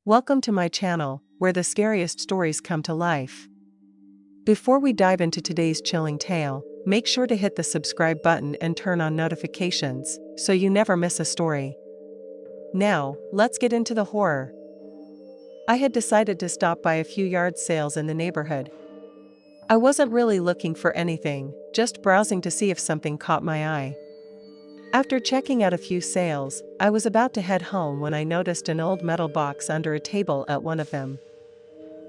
Welcome to my channel, where the scariest stories come to life. Before we dive into today's chilling tale, make sure to hit the subscribe button and turn on notifications, so you never miss a story. Now, let's get into the horror. I had decided to stop by a few yard sales in the neighborhood. I wasn't really looking for anything, just browsing to see if something caught my eye. After checking out a few sales, I was about to head home when I noticed an old metal box under a table at one of them.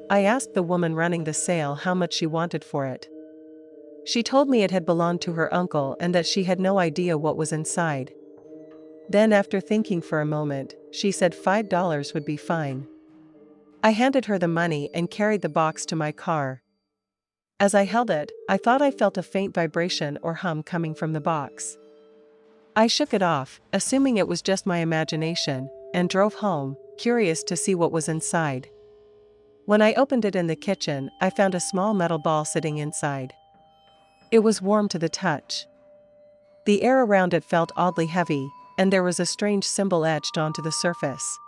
I asked the woman running the sale how much she wanted for it. She told me it had belonged to her uncle and that she had no idea what was inside. Then, after thinking for a moment, she said $5 would be fine. I handed her the money and carried the box to my car. As I held it, I thought I felt a faint vibration or hum coming from the box. I shook it off, assuming it was just my imagination, and drove home, curious to see what was inside. When I opened it in the kitchen, I found a small metal ball sitting inside. It was warm to the touch. The air around it felt oddly heavy, and there was a strange symbol etched onto the surface.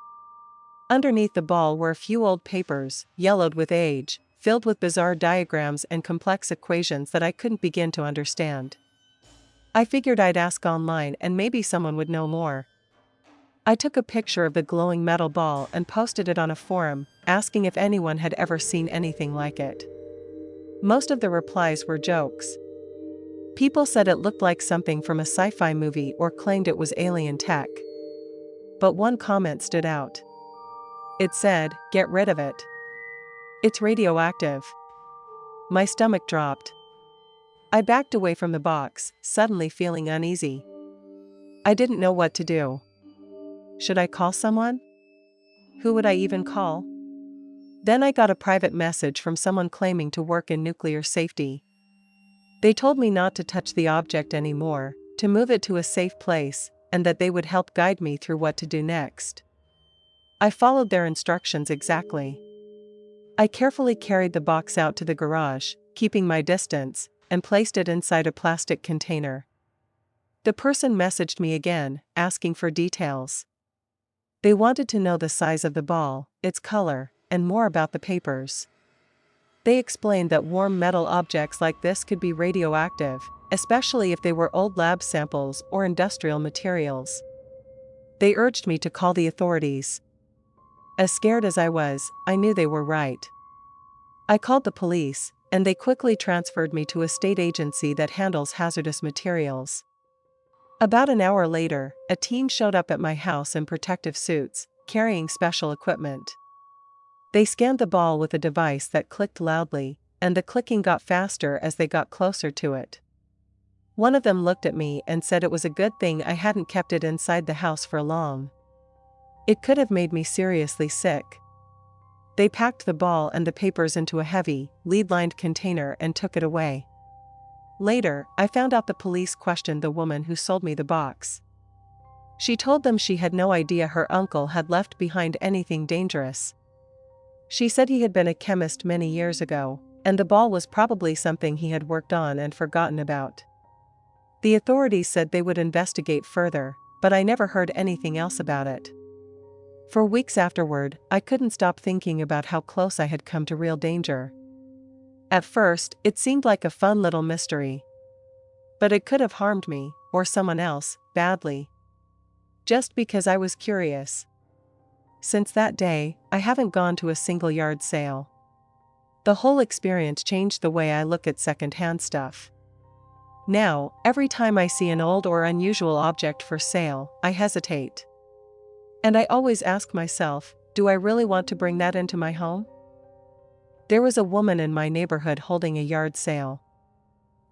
Underneath the ball were a few old papers, yellowed with age, filled with bizarre diagrams and complex equations that I couldn't begin to understand. I figured I'd ask online and maybe someone would know more. I took a picture of the glowing metal ball and posted it on a forum, asking if anyone had ever seen anything like it. Most of the replies were jokes. People said it looked like something from a sci-fi movie or claimed it was alien tech. But one comment stood out. It said, "Get rid of it. It's radioactive." My stomach dropped. I backed away from the box, suddenly feeling uneasy. I didn't know what to do. Should I call someone? Who would I even call? Then I got a private message from someone claiming to work in nuclear safety. They told me not to touch the object anymore, to move it to a safe place, and that they would help guide me through what to do next. I followed their instructions exactly. I carefully carried the box out to the garage, keeping my distance, and placed it inside a plastic container. The person messaged me again, asking for details. They wanted to know the size of the ball, its color, and more about the papers. They explained that warm metal objects like this could be radioactive, especially if they were old lab samples or industrial materials. They urged me to call the authorities. As scared as I was, I knew they were right. I called the police, and they quickly transferred me to a state agency that handles hazardous materials. About an hour later, a team showed up at my house in protective suits, carrying special equipment. They scanned the ball with a device that clicked loudly, and the clicking got faster as they got closer to it. One of them looked at me and said it was a good thing I hadn't kept it inside the house for long. It could have made me seriously sick. They packed the ball and the papers into a heavy, lead-lined container and took it away. Later, I found out the police questioned the woman who sold me the box. She told them she had no idea her uncle had left behind anything dangerous. She said he had been a chemist many years ago, and the ball was probably something he had worked on and forgotten about. The authorities said they would investigate further, but I never heard anything else about it. For weeks afterward, I couldn't stop thinking about how close I had come to real danger. At first, it seemed like a fun little mystery. But it could have harmed me, or someone else, badly. Just because I was curious. Since that day, I haven't gone to a single yard sale. The whole experience changed the way I look at second-hand stuff. Now, every time I see an old or unusual object for sale, I hesitate. And I always ask myself, do I really want to bring that into my home? There was a woman in my neighborhood holding a yard sale.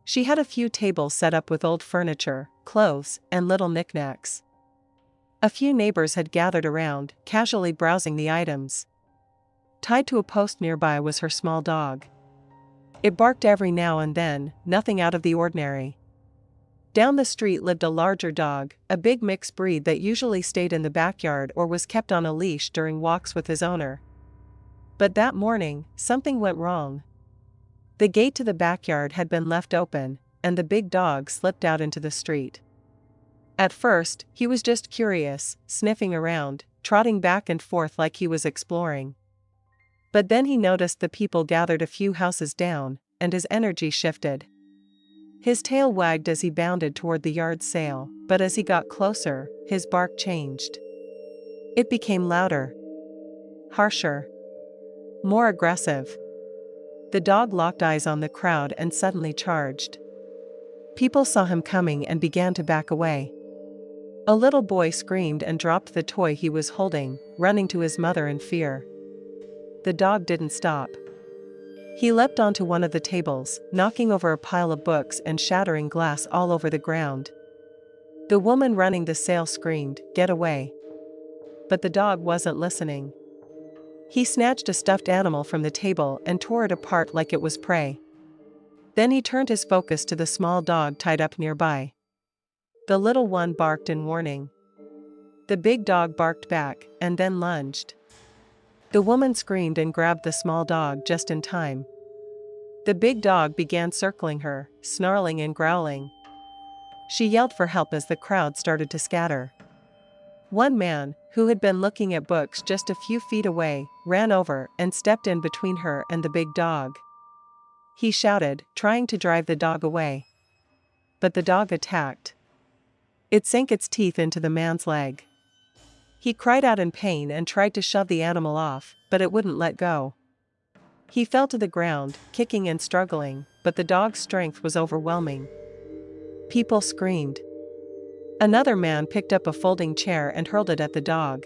She had a few tables set up with old furniture, clothes, and little knickknacks. A few neighbors had gathered around, casually browsing the items. Tied to a post nearby was her small dog. It barked every now and then, nothing out of the ordinary. Down the street lived a larger dog, a big mixed breed that usually stayed in the backyard or was kept on a leash during walks with his owner. But that morning, something went wrong. The gate to the backyard had been left open, and the big dog slipped out into the street. At first, he was just curious, sniffing around, trotting back and forth like he was exploring. But then he noticed the people gathered a few houses down, and his energy shifted. His tail wagged as he bounded toward the yard sale, but as he got closer, his bark changed. It became louder, harsher, more aggressive. The dog locked eyes on the crowd and suddenly charged. People saw him coming and began to back away. A little boy screamed and dropped the toy he was holding, running to his mother in fear. The dog didn't stop. He leapt onto one of the tables, knocking over a pile of books and shattering glass all over the ground. The woman running the sale screamed, "Get away!" But the dog wasn't listening. He snatched a stuffed animal from the table and tore it apart like it was prey. Then he turned his focus to the small dog tied up nearby. The little one barked in warning. The big dog barked back, and then lunged. The woman screamed and grabbed the small dog just in time. The big dog began circling her, snarling and growling. She yelled for help as the crowd started to scatter. One man, who had been looking at books just a few feet away, ran over and stepped in between her and the big dog. He shouted, trying to drive the dog away. But the dog attacked. It sank its teeth into the man's leg. He cried out in pain and tried to shove the animal off, but it wouldn't let go. He fell to the ground, kicking and struggling, but the dog's strength was overwhelming. People screamed. Another man picked up a folding chair and hurled it at the dog.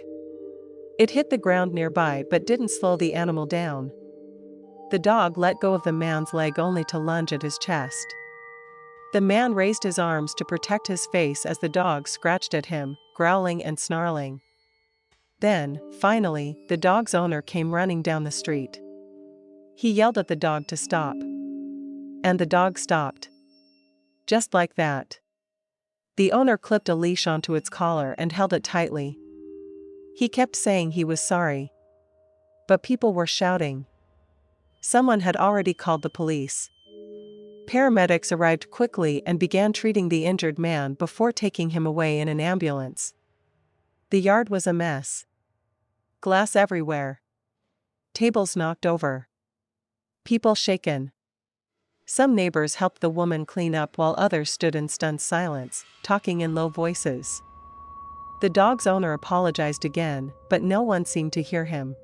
It hit the ground nearby but didn't slow the animal down. The dog let go of the man's leg only to lunge at his chest. The man raised his arms to protect his face as the dog scratched at him, growling and snarling. Then, finally, the dog's owner came running down the street. He yelled at the dog to stop. And the dog stopped. Just like that. The owner clipped a leash onto its collar and held it tightly. He kept saying he was sorry. But people were shouting. Someone had already called the police. Paramedics arrived quickly and began treating the injured man before taking him away in an ambulance. The yard was a mess. Glass everywhere. Tables knocked over. People shaken. Some neighbors helped the woman clean up while others stood in stunned silence, talking in low voices. The dog's owner apologized again, but no one seemed to hear him.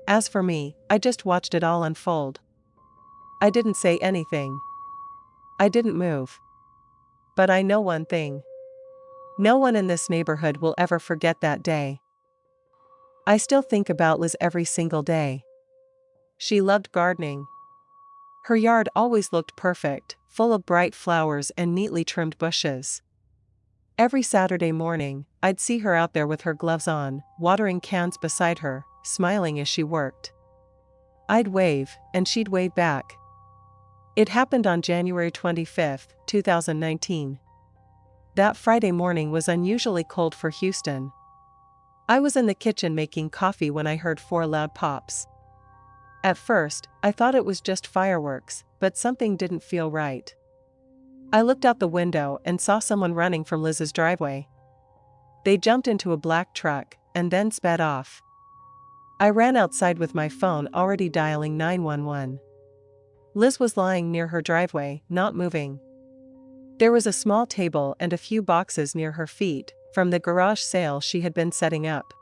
As for me, I just watched it all unfold. I didn't say anything. I didn't move. But I know one thing. No one in this neighborhood will ever forget that day. I still think about Liz every single day. She loved gardening. Her yard always looked perfect, full of bright flowers and neatly trimmed bushes. Every Saturday morning, I'd see her out there with her gloves on, watering cans beside her, smiling as she worked. I'd wave, and she'd wave back. It happened on January 25, 2019. That Friday morning was unusually cold for Houston. I was in the kitchen making coffee when I heard 4 loud pops. At first, I thought it was just fireworks, but something didn't feel right. I looked out the window and saw someone running from Liz's driveway. They jumped into a black truck and then sped off. I ran outside with my phone already dialing 911. Liz was lying near her driveway, not moving. There was a small table and a few boxes near her feet, from the garage sale she had been setting up.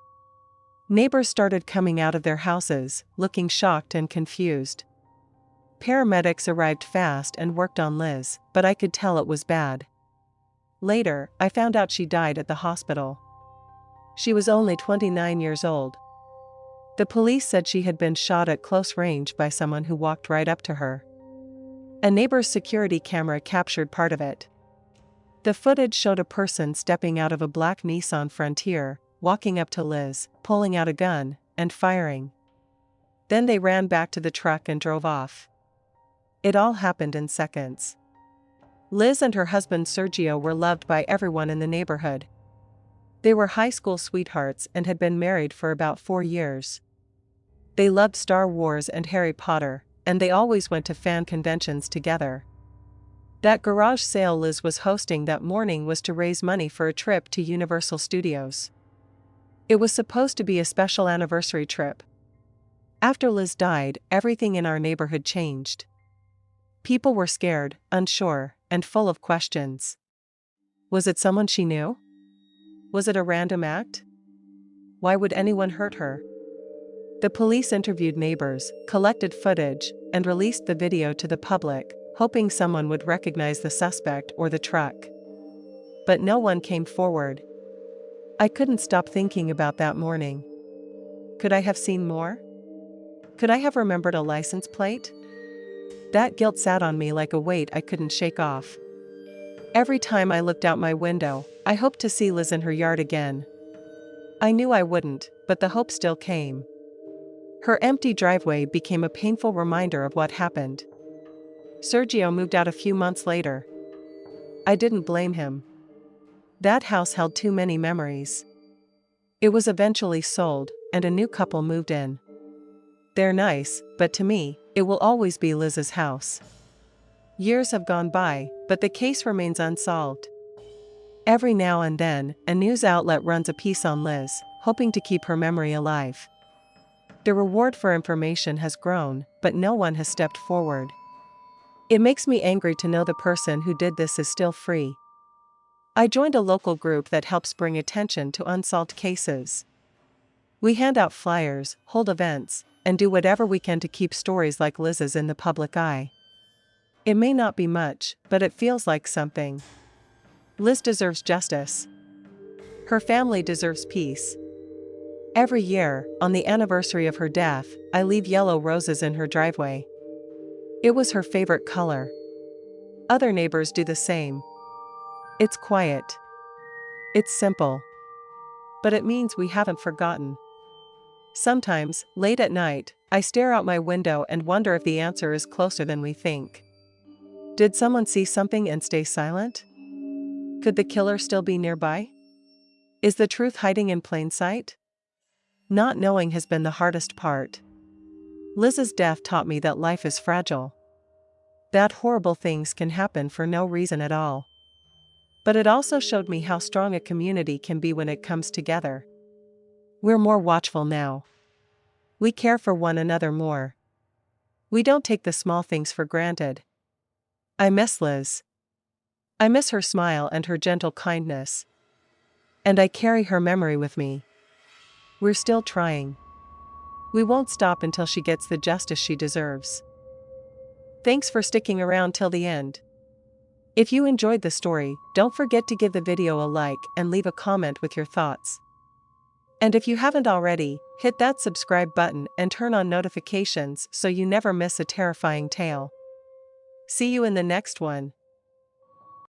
Neighbors started coming out of their houses, looking shocked and confused. Paramedics arrived fast and worked on Liz, but I could tell it was bad. Later, I found out she died at the hospital. She was only 29 years old. The police said she had been shot at close range by someone who walked right up to her. A neighbor's security camera captured part of it. The footage showed a person stepping out of a black Nissan Frontier, walking up to Liz, pulling out a gun, and firing. Then they ran back to the truck and drove off. It all happened in seconds. Liz and her husband Sergio were loved by everyone in the neighborhood. They were high school sweethearts and had been married for about 4 years. They loved Star Wars and Harry Potter, and they always went to fan conventions together. That garage sale Liz was hosting that morning was to raise money for a trip to Universal Studios. It was supposed to be a special anniversary trip. After Liz died, everything in our neighborhood changed. People were scared, unsure, and full of questions. Was it someone she knew? Was it a random act? Why would anyone hurt her? The police interviewed neighbors, collected footage, and released the video to the public, hoping someone would recognize the suspect or the truck. But no one came forward. I couldn't stop thinking about that morning. Could I have seen more? Could I have remembered a license plate? That guilt sat on me like a weight I couldn't shake off. Every time I looked out my window, I hoped to see Liz in her yard again. I knew I wouldn't, but the hope still came. Her empty driveway became a painful reminder of what happened. Sergio moved out a few months later. I didn't blame him. That house held too many memories. It was eventually sold, and a new couple moved in. They're nice, but to me, it will always be Liz's house. Years have gone by, but the case remains unsolved. Every now and then, a news outlet runs a piece on Liz, hoping to keep her memory alive. The reward for information has grown, but no one has stepped forward. It makes me angry to know the person who did this is still free. I joined a local group that helps bring attention to unsolved cases. We hand out flyers, hold events, and do whatever we can to keep stories like Liz's in the public eye. It may not be much, but it feels like something. Liz deserves justice. Her family deserves peace. Every year, on the anniversary of her death, I leave yellow roses in her driveway. It was her favorite color. Other neighbors do the same. It's quiet. It's simple. But it means we haven't forgotten. Sometimes, late at night, I stare out my window and wonder if the answer is closer than we think. Did someone see something and stay silent? Could the killer still be nearby? Is the truth hiding in plain sight? Not knowing has been the hardest part. Liz's death taught me that life is fragile. That horrible things can happen for no reason at all. But it also showed me how strong a community can be when it comes together. We're more watchful now. We care for one another more. We don't take the small things for granted. I miss Liz. I miss her smile and her gentle kindness. And I carry her memory with me. We're still trying. We won't stop until she gets the justice she deserves. Thanks for sticking around till the end. If you enjoyed the story, don't forget to give the video a like and leave a comment with your thoughts. And if you haven't already, hit that subscribe button and turn on notifications so you never miss a terrifying tale. See you in the next one.